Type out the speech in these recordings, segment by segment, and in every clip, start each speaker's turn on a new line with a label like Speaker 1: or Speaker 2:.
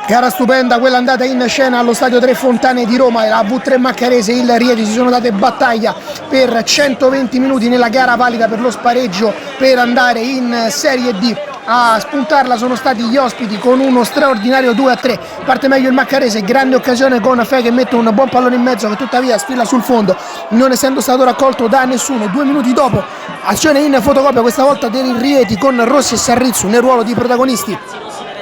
Speaker 1: Gara stupenda quella andata in scena allo stadio Tre Fontane di Roma. La V3 Maccarese e il Rieti si sono date battaglia per 120 minuti nella gara valida per lo spareggio per andare in Serie D. A spuntarla sono stati gli ospiti con uno straordinario 2-3. Parte meglio il Maccarese, grande occasione con Fe che mette un buon pallone in mezzo che tuttavia sfila sul fondo, non essendo stato raccolto da nessuno. 2 minuti dopo, azione in fotocopia questa volta del Rieti con Rossi e Sarrizzu nel ruolo di protagonisti.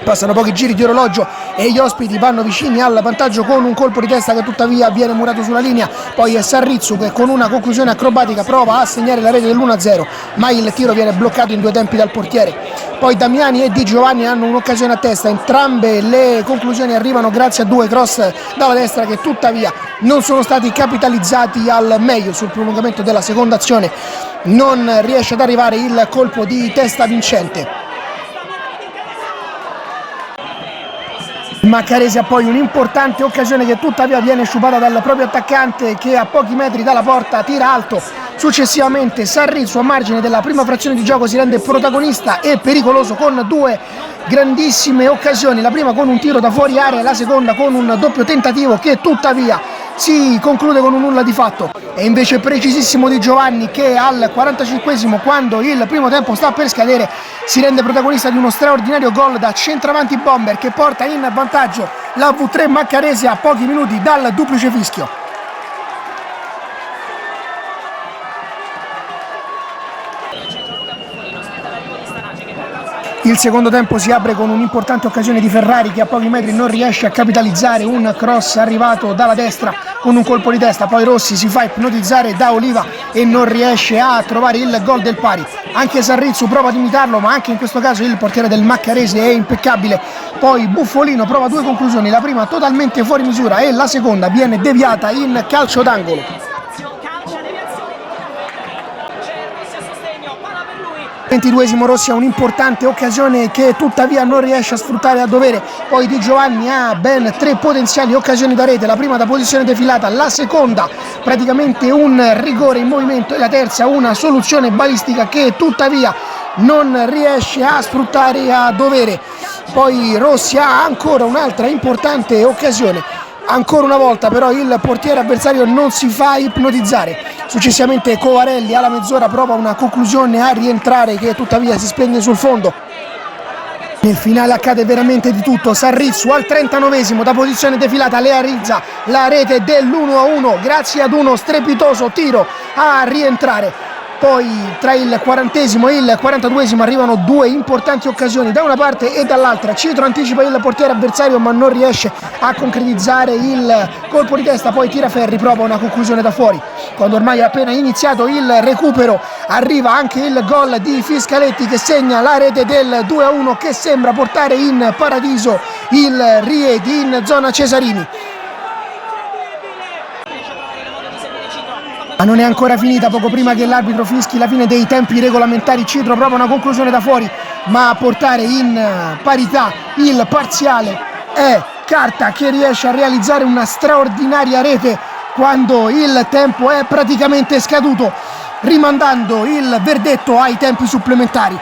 Speaker 1: Passano pochi giri di orologio e gli ospiti vanno vicini al vantaggio con un colpo di testa che tuttavia viene murato sulla linea. Poi è Sarrizzu che con una conclusione acrobatica prova a segnare la rete dell'1-0, ma il tiro viene bloccato in 2 tempi dal portiere. Poi Damiani e Di Giovanni hanno un'occasione a testa, entrambe le conclusioni arrivano grazie a 2 cross dalla destra che tuttavia non sono stati capitalizzati al meglio. Sul prolungamento della seconda azione non riesce ad arrivare il colpo di testa vincente. Il Maccarese ha poi un'importante occasione che tuttavia viene sciupata dal proprio attaccante che a pochi metri dalla porta tira alto. Successivamente Sarrizzu a margine della prima frazione di gioco si rende protagonista e pericoloso con 2 grandissime occasioni, la prima con un tiro da fuori area e la seconda con un doppio tentativo che tuttavia si conclude con un nulla di fatto. È invece precisissimo Di Giovanni che al 45esimo, quando il primo tempo sta per scadere, si rende protagonista di uno straordinario gol da centravanti bomber che porta in vantaggio la V3 Maccarese a pochi minuti dal duplice fischio. Il secondo tempo si apre con un'importante occasione di Ferrari che a pochi metri non riesce a capitalizzare un cross arrivato dalla destra con un colpo di testa. Poi Rossi si fa ipnotizzare da Oliva e non riesce a trovare il gol del pari. Anche Sarrizzu prova ad imitarlo, ma anche in questo caso il portiere del Maccarese è impeccabile. Poi Buffolino prova 2 conclusioni, la prima totalmente fuori misura e la seconda viene deviata in calcio d'angolo. 22esimo Rossi ha un'importante occasione che tuttavia non riesce a sfruttare a dovere. Poi Di Giovanni ha ben 3 potenziali occasioni da rete, la prima da posizione defilata, la seconda praticamente un rigore in movimento e la terza una soluzione balistica che tuttavia non riesce a sfruttare a dovere. Poi Rossi ha ancora un'altra importante occasione. Ancora una volta però il portiere avversario non si fa ipnotizzare. Successivamente Covarelli alla mezz'ora prova una conclusione a rientrare che tuttavia si spegne sul fondo. Nel finale accade veramente di tutto. Sarrizzu al 39esimo da posizione defilata realizza la rete dell'1-1 grazie ad uno strepitoso tiro a rientrare. Poi tra il 40esimo e il 42esimo arrivano 2 importanti occasioni da una parte e dall'altra. Citro anticipa il portiere avversario ma non riesce a concretizzare il colpo di testa. Poi Tiraferri prova una conclusione da fuori. Quando ormai è appena iniziato il recupero arriva anche il gol di Fiscaletti che segna la rete del 2-1 che sembra portare in paradiso il Rieti in zona Cesarini. Ma non è ancora finita, poco prima che l'arbitro fischi la fine dei tempi regolamentari. Citro prova una conclusione da fuori, ma a portare in parità il parziale è Carta che riesce a realizzare una straordinaria rete quando il tempo è praticamente scaduto, rimandando il verdetto ai tempi supplementari.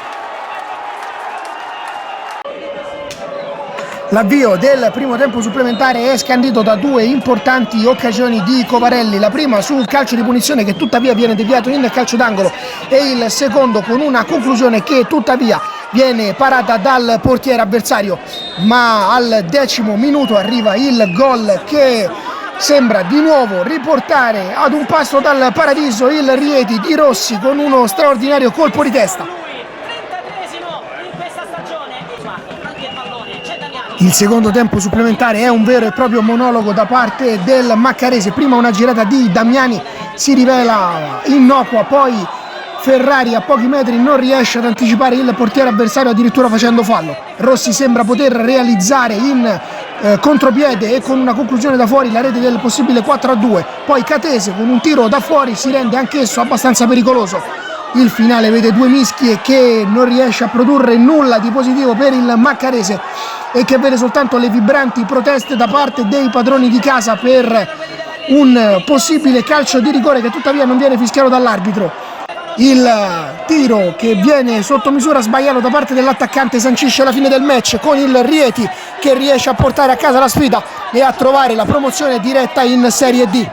Speaker 1: L'avvio del primo tempo supplementare è scandito da 2 importanti occasioni di Covarelli, la prima sul calcio di punizione che tuttavia viene deviato in calcio d'angolo e il secondo con una conclusione che tuttavia viene parata dal portiere avversario, ma al 10° minuto arriva il gol che sembra di nuovo riportare ad un passo dal paradiso il Rieti di Rossi con uno straordinario colpo di testa. Il secondo tempo supplementare è un vero e proprio monologo da parte del Maccarese. Prima una girata di Damiani si rivela innocua, poi Ferrari a pochi metri non riesce ad anticipare il portiere avversario addirittura facendo fallo. Rossi sembra poter realizzare in contropiede e con una conclusione da fuori la rete del possibile 4-2. Poi Catese con un tiro da fuori si rende anch'esso abbastanza pericoloso. Il finale vede 2 mischie che non riesce a produrre nulla di positivo per il Maccarese e che vede soltanto le vibranti proteste da parte dei padroni di casa per un possibile calcio di rigore che tuttavia non viene fischiato dall'arbitro. Il tiro che viene sotto misura sbagliato da parte dell'attaccante sancisce la fine del match, con il Rieti che riesce a portare a casa la sfida e a trovare la promozione diretta in Serie D.